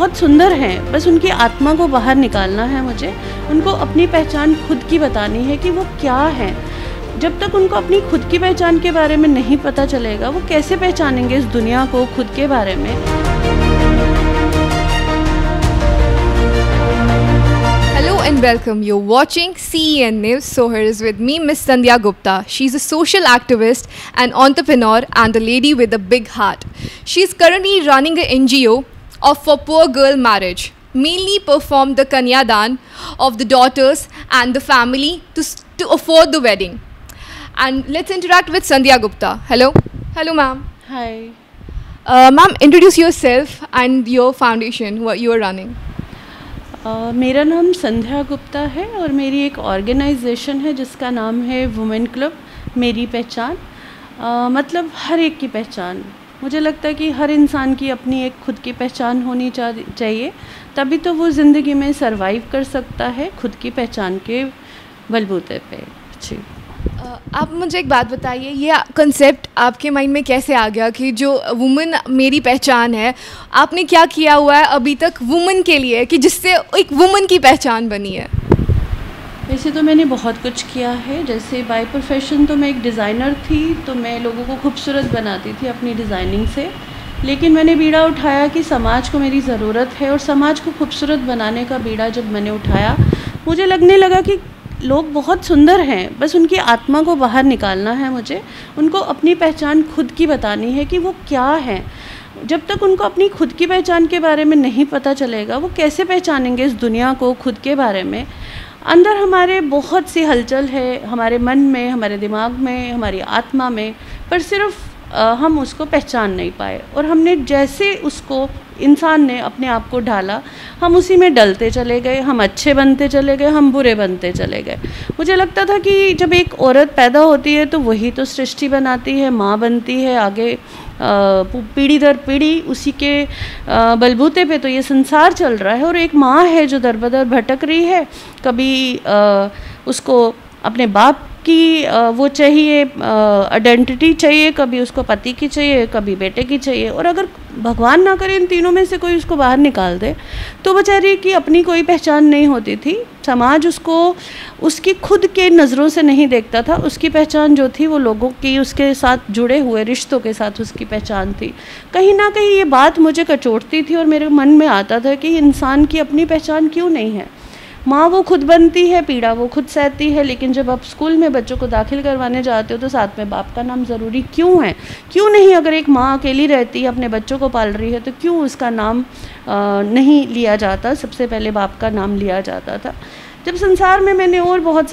बहुत सुंदर हैं, बस उनकी आत्मा को बाहर निकालना है मुझे। उनको अपनी पहचान खुद की बतानी है कि वो क्या हैं। जब तक उनको अपनी खुद की पहचान के बारे में नहीं पता चलेगा, वो कैसे पहचानेंगे इस दुनिया को खुद के बारे में। Hello and welcome. You're watching CEN News. So here is with me Miss Sandhya Gupta. She's a social activist, an entrepreneur and a lady with a big heart. She's currently running an NGO for poor girl marriage. Mainly perform the Kanyadan of the daughters and the family to afford the wedding. And let's interact with Sandhya Gupta. Hello. Hello ma'am. Hi. Ma'am, introduce yourself and your foundation, what you are running. मेरा नाम संध्या गुप्ता है और मेरी एक organisation है जिसका नाम है वुमेन क्लब मेरी पहचान। मतलब हर एक की पहचान। मुझे लगता है कि हर इंसान की अपनी एक खुद की पहचान होनी चाहिए, तभी तो वो ज़िंदगी में सरवाइव कर सकता है खुद की पहचान के बलबूते पे। जी। आप मुझे एक बात बताइए, ये कंसेप्ट आपके माइंड में कैसे आ गया कि जो वुमेन मेरी पहचान है, आपने क्या किया हुआ है अभी तक वुमेन के लिए कि जिससे एक वुमेन की पहचान बनी है? वैसे तो मैंने बहुत कुछ किया है। जैसे बाय प्रोफेशन तो मैं एक डिज़ाइनर थी, तो मैं लोगों को खूबसूरत बनाती थी अपनी डिज़ाइनिंग से। लेकिन मैंने बीड़ा उठाया कि समाज को मेरी ज़रूरत है, और समाज को खूबसूरत बनाने का बीड़ा जब मैंने उठाया, मुझे लगने लगा कि लोग बहुत सुंदर हैं, बस उनकी आत्मा को बाहर निकालना है मुझे। उनको अपनी पहचान खुद की बतानी है कि वो क्या हैं। जब तक उनको अपनी खुद की पहचान के बारे में नहीं पता चलेगा, वो कैसे पहचानेंगे इस दुनिया को खुद के बारे में। अंदर हमारे बहुत सी हलचल है, हमारे मन में, हमारे दिमाग में, हमारी आत्मा में, पर सिर्फ हम उसको पहचान नहीं पाए। और हमने जैसे उसको इंसान ने अपने आप को ढाला, हम उसी में डलते चले गए। हम अच्छे बनते चले गए, हम बुरे बनते चले गए। मुझे लगता था कि जब एक औरत पैदा होती है तो वही तो सृष्टि बनाती है, माँ बनती है, आगे पीढ़ी दर पीढ़ी उसी के बलबूते पे तो ये संसार चल रहा है। और एक माँ है जो दर बदर भटक रही है, कभी उसको अपने बाप की वो चाहिए, आइडेंटिटी चाहिए, कभी उसको पति की चाहिए, कभी बेटे की चाहिए। और अगर भगवान ना करे इन तीनों में से कोई उसको बाहर निकाल दे, तो बेचारी की अपनी कोई पहचान नहीं होती थी। समाज उसको उसकी खुद के नज़रों से नहीं देखता था। उसकी पहचान जो थी वो लोगों की, उसके साथ जुड़े हुए रिश्तों के साथ उसकी पहचान थी। कहीं ना कहीं ये बात मुझे कचोटती थी और मेरे मन में आता था कि इंसान की अपनी पहचान क्यों नहीं है। माँ वो खुद बनती है, पीड़ा वो खुद सहती है, लेकिन जब आप स्कूल में बच्चों को दाखिल करवाने जाते हो तो साथ में बाप का नाम ज़रूरी क्यों है? क्यों नहीं? अगर एक माँ अकेली रहती है, अपने बच्चों को पाल रही है, तो क्यों उसका नाम नहीं लिया जाता? सबसे पहले बाप का नाम लिया जाता था। जब संसार में मैंने और बहुत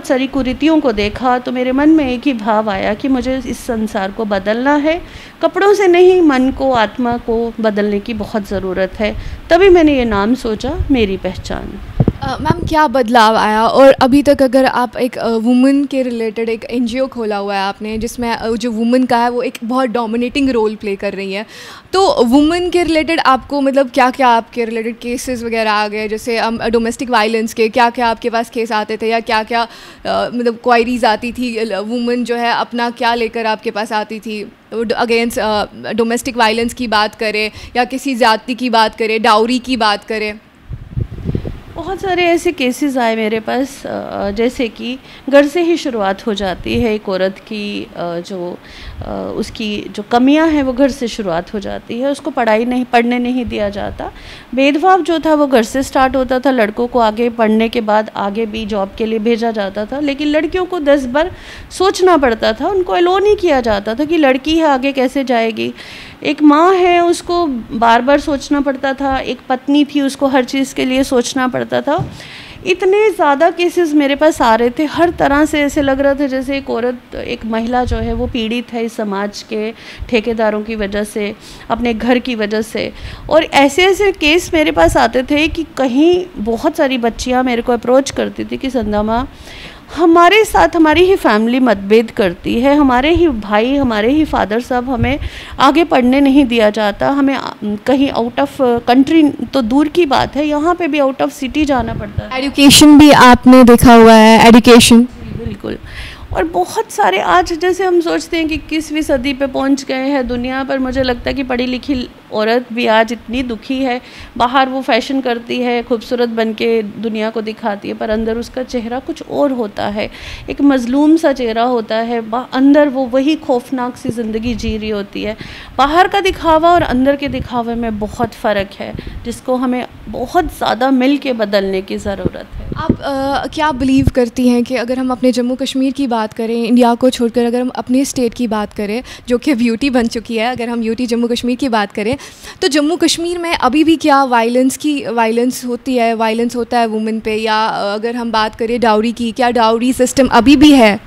सारी कुरीतियों को देखा, तो मेरे मन में एक ही भाव आया कि मुझे इस संसार को बदलना है। कपड़ों से नहीं, मन को, आत्मा को बदलने की बहुत ज़रूरत है। तभी मैंने ये नाम सोचा, मेरी पहचान। मैम, क्या बदलाव आया? और अभी तक अगर आप एक वुमेन के रिलेटेड एक NGO खोला हुआ है आपने, जिसमें जो वुमेन का है वो एक बहुत डोमिनेटिंग रोल प्ले कर रही है, तो वुमेन के रिलेटेड आपको मतलब क्या क्या आपके रिलेटेड केसेस वगैरह आ गए? जैसे डोमेस्टिक वायलेंस के क्या क्या आपके पास केस आते थे, या क्या क्या मतलब क्वायरीज आती थी? वुमेन जो है अपना क्या लेकर आपके पास आती थी अगेंस्ट डोमेस्टिक वायलेंस की बात करें, या किसी ज़ाति की बात करें, डाउरी की बात करें? बहुत सारे ऐसे केसेस आए मेरे पास। जैसे कि घर से ही शुरुआत हो जाती है एक औरत की, उसकी जो कमियां हैं वो घर से शुरुआत हो जाती है। उसको पढ़ने नहीं दिया जाता। भेदभाव जो था वो घर से स्टार्ट होता था। लड़कों को आगे पढ़ने के बाद आगे भी जॉब के लिए भेजा जाता था, लेकिन लड़कियों को 10 बार सोचना पड़ता था। उनको अलो नहीं किया जाता था कि लड़की है, आगे कैसे जाएगी। एक माँ है, उसको बार बार सोचना पड़ता था। एक पत्नी थी, उसको हर चीज़ के लिए सोचना पड़ता था। इतने ज़्यादा केसेस मेरे पास आ रहे थे, हर तरह से ऐसे लग रहा था जैसे एक औरत, एक महिला जो है वो पीड़ित है इस समाज के ठेकेदारों की वजह से, अपने घर की वजह से। और ऐसे ऐसे केस मेरे पास आते थे कि कहीं बहुत सारी बच्चियां मेरे को अप्रोच करती थी कि संध्या माँ, हमारे साथ हमारी ही फैमिली मतभेद करती है, हमारे ही भाई, हमारे ही फादर साहब, हमें आगे पढ़ने नहीं दिया जाता। हमें कहीं आउट ऑफ कंट्री तो दूर की बात है, यहाँ पे भी आउट ऑफ सिटी जाना पड़ता है। एजुकेशन भी आपने देखा हुआ है? एजुकेशन बिल्कुल। और बहुत सारे आज जैसे हम सोचते हैं कि 21वीं सदी पे पहुंच गए हैं दुनिया पर, मुझे लगता है कि पढ़ी लिखी औरत भी आज इतनी दुखी है, बाहर वो फैशन करती है, खूबसूरत बन के दुनिया को दिखाती है, पर अंदर उसका चेहरा कुछ और होता है, एक मज़लूम सा चेहरा होता है, अंदर वो वही खौफनाक सी ज़िंदगी जी रही होती है। बाहर का दिखावा और अंदर के दिखावे में बहुत फ़र्क है, जिसको हमें बहुत ज़्यादा मिल के बदलने की ज़रूरत है। आप क्या बिलीव करती हैं कि अगर हम अपने जम्मू कश्मीर की बात करें, इंडिया को छोड़कर अगर हम अपने स्टेट की बात करें जो कि अब यूटी बन चुकी है, अगर हम यूटी जम्मू कश्मीर की बात करें तो जम्मू कश्मीर में अभी भी क्या वायलेंस होती है, वायलेंस होता है वुमेन पे, या अगर हम बात करें डाउरी की, क्या डाउरी सिस्टम अभी भी है?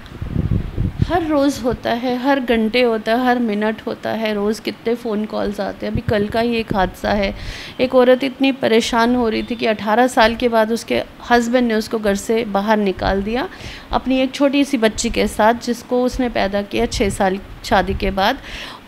हर रोज़ होता है, हर घंटे होता है, हर मिनट होता है, रोज़ कितने फ़ोन कॉल्स आते हैं। अभी कल का ही एक हादसा है, एक औरत इतनी परेशान हो रही थी कि 18 साल के बाद उसके हस्बैंड ने उसको घर से बाहर निकाल दिया अपनी एक छोटी सी बच्ची के साथ, जिसको उसने पैदा किया 6 साल शादी के बाद।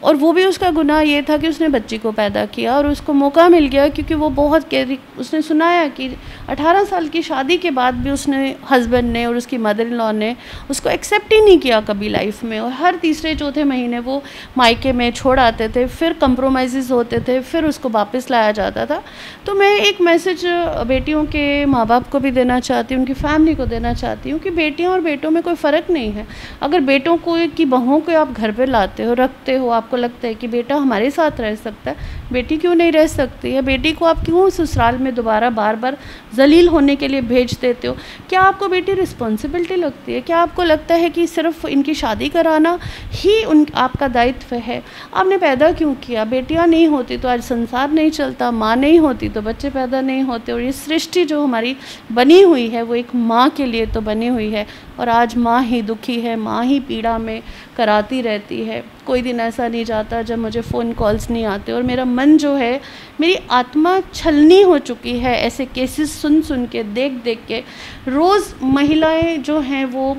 और वो भी उसका गुनाह ये था कि उसने बच्ची को पैदा किया और उसको मौका मिल गया, क्योंकि वो बहुत उसने सुनाया कि 18 साल की शादी के बाद भी उसने हस्बैंड ने और उसकी मदर इन लॉ ने उसको एक्सेप्ट ही नहीं किया कभी लाइफ में, और हर तीसरे चौथे महीने वो मायके में छोड़ आते थे, फिर कंप्रोमाइज़ होते थे, फिर उसको वापस लाया जाता था। तो मैं एक मैसेज बेटियों के माँ बाप को भी देना चाहती हूँ, उनकी फैमिली को देना चाहती हूँ कि बेटियों और बेटों में कोई फ़र्क नहीं है। अगर बेटों को की बहुओं को आप घर पर लाते हो, रखते हो, आपको लगता है कि बेटा हमारे साथ रह सकता है, बेटी क्यों नहीं रह सकती है? बेटी को आप क्यों ससुराल में दोबारा बार बार जलील होने के लिए भेज देते हो? क्या आपको बेटी रिस्पॉन्सिबिलिटी लगती है? क्या आपको लगता है कि सिर्फ इनकी शादी कराना ही आपका दायित्व है? आपने पैदा क्यों किया? बेटियां नहीं होती तो आज संसार नहीं चलता, माँ नहीं होती तो बच्चे पैदा नहीं होते। और ये सृष्टि जो हमारी बनी हुई है वो एक माँ के लिए तो बनी हुई है, और आज माँ ही दुखी है, माँ ही पीड़ा में कराती रहती है। कोई दिन ऐसा नहीं जाता जब मुझे फ़ोन कॉल्स नहीं आते, और मेरा मन जो है, मेरी आत्मा छलनी हो चुकी है ऐसे केसेस सुन सुन के, देख देख के। रोज़ महिलाएं जो हैं वो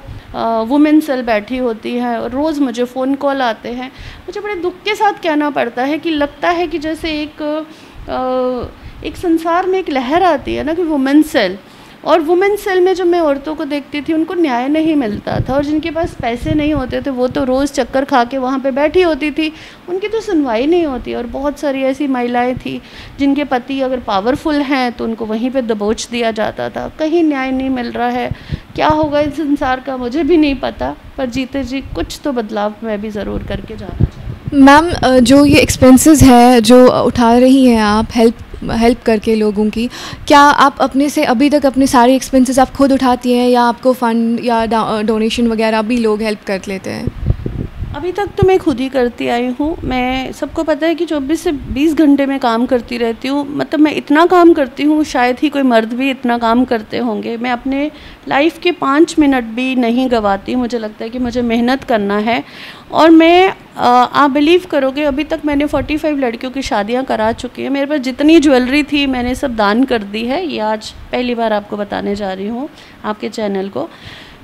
वुमेन सेल बैठी होती हैं और रोज़ मुझे फ़ोन कॉल आते हैं। मुझे बड़े दुख के साथ कहना पड़ता है कि लगता है कि जैसे एक संसार में एक लहर आती है ना कि वुमेन सेल, और वुमेन सेल में जो मैं औरतों को देखती थी उनको न्याय नहीं मिलता था, और जिनके पास पैसे नहीं होते थे वो तो रोज़ चक्कर खा के वहाँ पे बैठी होती थी, उनकी तो सुनवाई नहीं होती। और बहुत सारी ऐसी महिलाएं थी जिनके पति अगर पावरफुल हैं तो उनको वहीं पे दबोच दिया जाता था। कहीं न्याय नहीं मिल रहा है। क्या होगा इस संसार का मुझे भी नहीं पता, पर जीते जी कुछ तो बदलाव मैं भी ज़रूर करके जाना चाहूँगी। मैम, जो ये एक्सपेंसेस है जो उठा रही हैं आप हेल्प करके लोगों की, क्या आप अपने से अभी तक अपने सारे एक्सपेंसेस आप खुद उठाती हैं, या आपको फ़ंड या डोनेशन वगैरह भी लोग हेल्प कर लेते हैं? अभी तक तो मैं खुद ही करती आई हूँ। मैं सबको पता है कि 24 से 20 घंटे में काम करती रहती हूँ। मतलब मैं इतना काम करती हूँ, शायद ही कोई मर्द भी इतना काम करते होंगे। मैं अपने लाइफ के 5 मिनट भी नहीं गंवाती। मुझे लगता है कि मुझे मेहनत करना है, और मैं आप बिलीव करोगे अभी तक मैंने 45 लड़कियों की शादियाँ करा चुकी है। मेरे पास जितनी ज्वेलरी थी मैंने सब दान कर दी है। ये आज पहली बार आपको बताने जा रही हूँ, आपके चैनल को,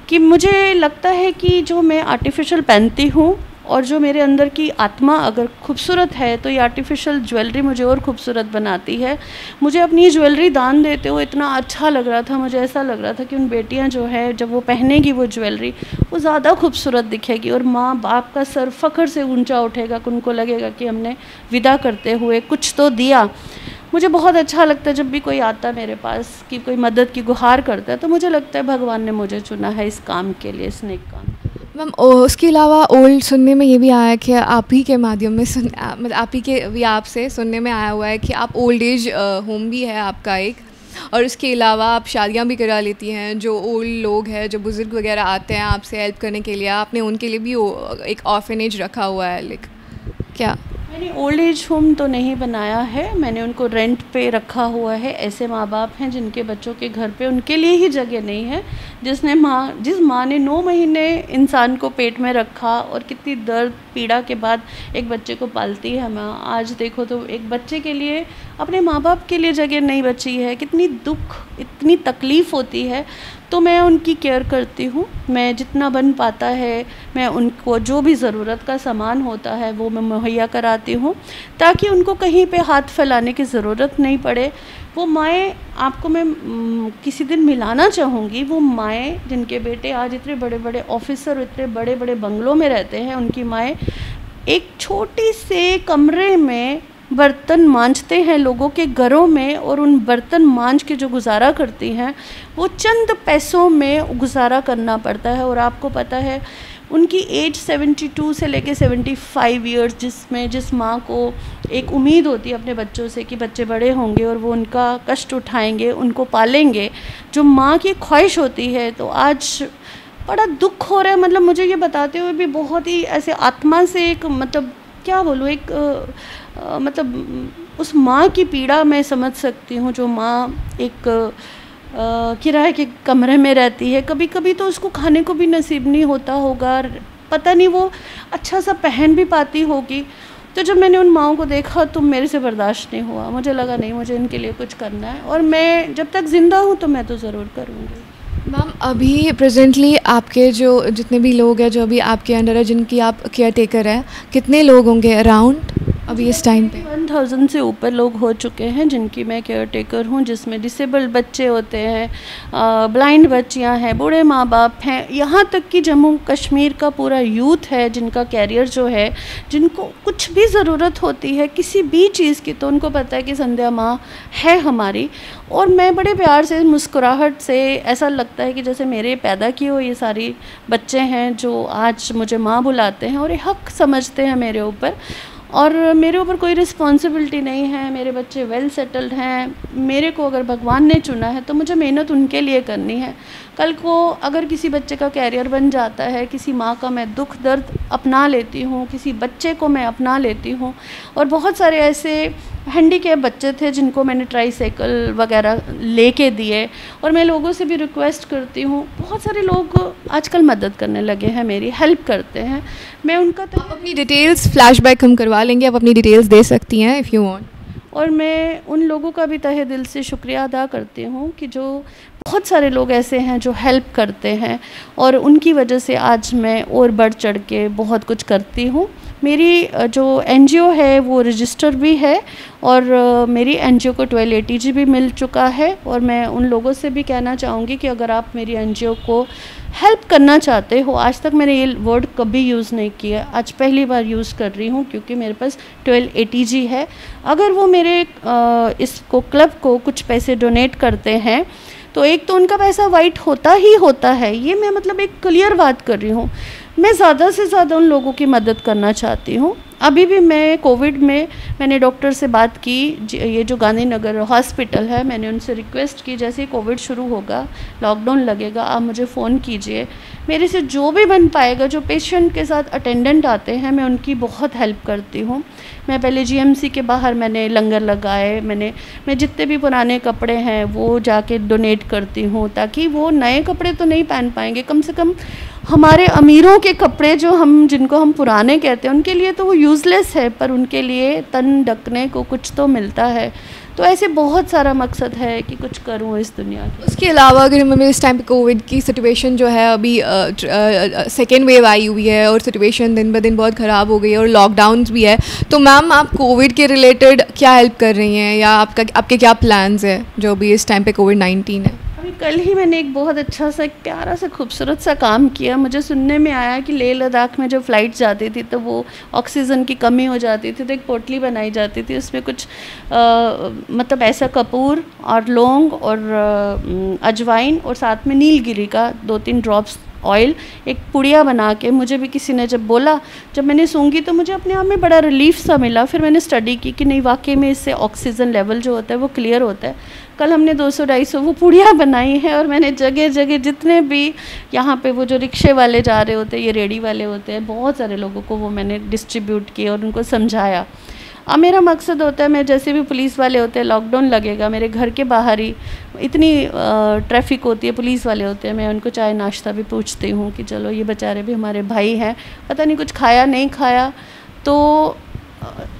कि मुझे लगता है कि जो मैं आर्टिफिशियल पहनती हूँ और जो मेरे अंदर की आत्मा अगर खूबसूरत है तो ये आर्टिफिशियल ज्वेलरी मुझे और खूबसूरत बनाती है। मुझे अपनी ज्वेलरी दान देते हुए इतना अच्छा लग रहा था, मुझे ऐसा लग रहा था कि उन बेटियां जो है जब वो पहनेगी वो ज्वेलरी वो ज़्यादा खूबसूरत दिखेगी, और माँ बाप का सर फ़ख्र से ऊंचा उठेगा, कि उनको लगेगा कि हमने विदा करते हुए कुछ तो दिया। मुझे बहुत अच्छा लगता है जब भी कोई आता है मेरे पास कि कोई मदद की गुहार करता है, तो मुझे लगता है भगवान ने मुझे चुना है इस काम के लिए, इस नेक काम। मैम, उसके अलावा ओल्ड सुनने में ये भी आया कि आप ही के माध्यम में मतलब आप ही के भी आपसे सुनने में आया हुआ है कि आप ओल्ड एज होम भी है आपका एक, और उसके अलावा आप शादियां भी करा लेती हैं। जो ओल्ड लोग हैं, जो बुज़ुर्ग वगैरह आते हैं आपसे हेल्प करने के लिए, आपने उनके लिए भी एक ऑर्फनेज रखा हुआ है, लाइक क्या? मैंने ओल्ड एज होम तो नहीं बनाया है, मैंने उनको रेंट पे रखा हुआ है। ऐसे माँ बाप हैं जिनके बच्चों के घर पे उनके लिए ही जगह नहीं है, जिस माँ ने 9 महीने इंसान को पेट में रखा और कितनी दर्द पीड़ा के बाद एक बच्चे को पालती है माँ। आज देखो तो एक बच्चे के लिए, अपने माँ बाप के लिए जगह नहीं बची है, कितनी दुख, इतनी तकलीफ़ होती है। तो मैं उनकी केयर करती हूँ, मैं जितना बन पाता है मैं उनको जो भी ज़रूरत का सामान होता है वो मैं मुहैया कराती हूँ, ताकि उनको कहीं पे हाथ फैलाने की ज़रूरत नहीं पड़े। वो माएँ आपको मैं किसी दिन मिलाना चाहूँगी, वो माएँ जिनके बेटे आज इतने बड़े बड़े ऑफिसर, इतने बड़े बड़े बंगलों में रहते हैं, उनकी माएँ एक छोटी से कमरे में बर्तन मांजते हैं लोगों के घरों में, और उन बर्तन मांज के जो गुजारा करती हैं वो चंद पैसों में गुजारा करना पड़ता है। और आपको पता है उनकी एज 72 से लेके 75 ईयर्स, जिसमें जिस माँ को एक उम्मीद होती है अपने बच्चों से कि बच्चे बड़े होंगे और वो उनका कष्ट उठाएंगे, उनको पालेंगे, जो माँ की ख्वाहिश होती है। तो आज बड़ा दुख हो रहा है, मतलब मुझे ये बताते हुए भी बहुत ही ऐसे आत्मा से एक, मतलब क्या बोलूँ, एक मतलब उस माँ की पीड़ा मैं समझ सकती हूँ, जो माँ एक किराए के कमरे में रहती है। कभी कभी तो उसको खाने को भी नसीब नहीं होता होगा, पता नहीं वो अच्छा सा पहन भी पाती होगी। तो जब मैंने उन माँओं को देखा तो मेरे से बर्दाश्त नहीं हुआ, मुझे लगा नहीं, मुझे इनके लिए कुछ करना है, और मैं जब तक ज़िंदा हूँ तो मैं तो ज़रूर करूँगी। मैम अभी प्रेजेंटली आपके जो जितने भी लोग हैं जो अभी आपके अंडर है, जिनकी आप केयर टेकर हैं, कितने लोग होंगे अराउंड अभी इस टाइम पे? 1000 से ऊपर लोग हो चुके हैं जिनकी मैं केयर टेकर हूँ, जिसमें डिसेबल्ड बच्चे होते हैं, ब्लाइंड बच्चियाँ हैं, बूढ़े माँ बाप हैं, यहाँ तक कि जम्मू कश्मीर का पूरा यूथ है जिनका कैरियर जो है, जिनको कुछ भी ज़रूरत होती है किसी भी चीज़ की, तो उनको पता है कि संध्या माँ है हमारी। और मैं बड़े प्यार से, मुस्कुराहट से, ऐसा लगता है कि जैसे मेरे पैदा किए हुए ये सारी बच्चे हैं जो आज मुझे माँ बुलाते हैं और ये हक समझते हैं मेरे ऊपर, और मेरे ऊपर कोई रिस्पॉन्सिबिलिटी नहीं है। मेरे बच्चे वेल सेटल्ड हैं, मेरे को अगर भगवान ने चुना है तो मुझे मेहनत उनके लिए करनी है। कल को अगर किसी बच्चे का कैरियर बन जाता है, किसी माँ का मैं दुख दर्द अपना लेती हूँ, किसी बच्चे को मैं अपना लेती हूँ। और बहुत सारे ऐसे हैंडीकैप बच्चे थे जिनको मैंने ट्राईसाइकिल वगैरह लेके दिए, और मैं लोगों से भी रिक्वेस्ट करती हूँ, बहुत सारे लोग आजकल मदद करने लगे हैं, मेरी हेल्प करते हैं, मैं उनका आप अपनी डिटेल्स फ्लैशबैक हम करवा लेंगे, आप अपनी डिटेल्स दे सकती हैं इफ़ यू वांट। और मैं उन लोगों का भी तहे दिल से शुक्रिया अदा करती हूँ कि जो बहुत सारे लोग ऐसे हैं जो हेल्प करते हैं, और उनकी वजह से आज मैं और बढ़ चढ़ के बहुत कुछ करती हूँ। मेरी जो एनजीओ है वो रजिस्टर भी है, और मेरी एनजीओ को 12 ATG भी मिल चुका है। और मैं उन लोगों से भी कहना चाहूँगी कि अगर आप मेरी एनजीओ को हेल्प करना चाहते हो, आज तक मैंने ये वर्ड कभी यूज़ नहीं किया, आज पहली बार यूज़ कर रही हूँ क्योंकि मेरे पास 12 ATG है। अगर वो मेरे इसको क्लब को कुछ पैसे डोनेट करते हैं तो एक तो उनका पैसा वाइट होता ही होता है, ये मैं मतलब एक क्लियर बात कर रही हूँ। मैं ज़्यादा से ज़्यादा उन लोगों की मदद करना चाहती हूँ। अभी भी मैं कोविड में मैंने डॉक्टर से बात की, ये जो गांधीनगर हॉस्पिटल है, मैंने उनसे रिक्वेस्ट की जैसे ही कोविड शुरू होगा, लॉकडाउन लगेगा, आप मुझे फ़ोन कीजिए, मेरे से जो भी बन पाएगा, जो पेशेंट के साथ अटेंडेंट आते हैं मैं उनकी बहुत हेल्प करती हूँ। मैं पहले GMC के बाहर मैंने लंगर लगाए, मैं जितने भी पुराने कपड़े हैं वो जाके डोनेट करती हूँ, ताकि वो नए कपड़े तो नहीं पहन पाएंगे, कम से कम हमारे अमीरों के कपड़े जिनको हम पुराने कहते हैं, उनके लिए तो वो यूज़लेस है, पर उनके लिए तन ढकने को कुछ तो मिलता है। तो ऐसे बहुत सारा मकसद है कि कुछ करूँ इस दुनिया की। उसके अलावा अगर हमें इस टाइम पे कोविड की सिचुएशन जो है, अभी सेकेंड वेव आई हुई है और सिचुएशन दिन ब दिन बहुत ख़राब हो गई है और लॉकडाउन्स भी है, तो मैम आप कोविड के रिलेटेड क्या हेल्प कर रही हैं, या आपके क्या प्लान्स है जो अभी इस टाइम पे कोविड-19 है? अभी कल ही मैंने एक बहुत अच्छा सा, एक प्यारा सा, खूबसूरत सा काम किया। मुझे सुनने में आया कि लेह लद्दाख में जब फ़्लाइट जाती थी तो वो ऑक्सीजन की कमी हो जाती थी, तो एक पोटली बनाई जाती थी, उसमें कुछ मतलब ऐसा कपूर और लौंग और अजवाइन और साथ में नीलगिरी का 2-3 ड्रॉप्स ऑयल, एक पुड़िया बना के मुझे भी किसी ने जब बोला, जब मैंने सूंघी तो मुझे अपने आप में बड़ा रिलीफ सा मिला। फिर मैंने स्टडी की कि नहीं, वाकई में इससे ऑक्सीजन लेवल जो होता है वो क्लियर होता है। कल हमने 200-250 वो पुड़िया बनाई है, और मैंने जगह जगह जितने भी यहाँ पे वो जो रिक्शे वाले जा रहे होते हैं, ये रेडी वाले होते हैं, बहुत सारे लोगों को वो मैंने डिस्ट्रीब्यूट किए और उनको समझाया। अब मेरा मकसद होता है, मैं जैसे भी पुलिस वाले होते हैं, लॉकडाउन लगेगा, मेरे घर के बाहर ही इतनी ट्रैफिक होती है, पुलिस वाले होते हैं, मैं उनको चाय नाश्ता भी पूछती हूँ कि चलो ये बेचारे भी हमारे भाई हैं, पता नहीं कुछ खाया नहीं खाया, तो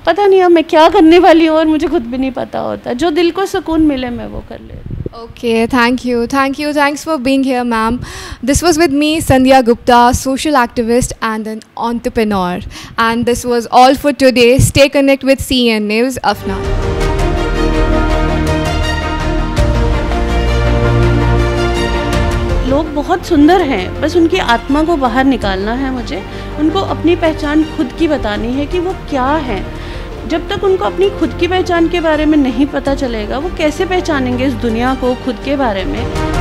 पता नहीं अब मैं क्या करने वाली हूँ और मुझे खुद भी नहीं पता होता। जो दिल को सुकून मिले मैं वो कर लेती हूँ। Okay, thank you. Thanks for being here, ma'am. This was with me, Sandhya Gupta, social activist and an entrepreneur. And this was all for today. Stay connected with CN News. Afna. लोग बहुत सुंदर हैं, बस उनकी आत्मा को बाहर निकालना है मुझे, उनको अपनी पहचान खुद की बतानी है कि वो क्या है। जब तक उनको अपनी खुद की पहचान के बारे में नहीं पता चलेगा, वो कैसे पहचानेंगे इस दुनिया को खुद के बारे में।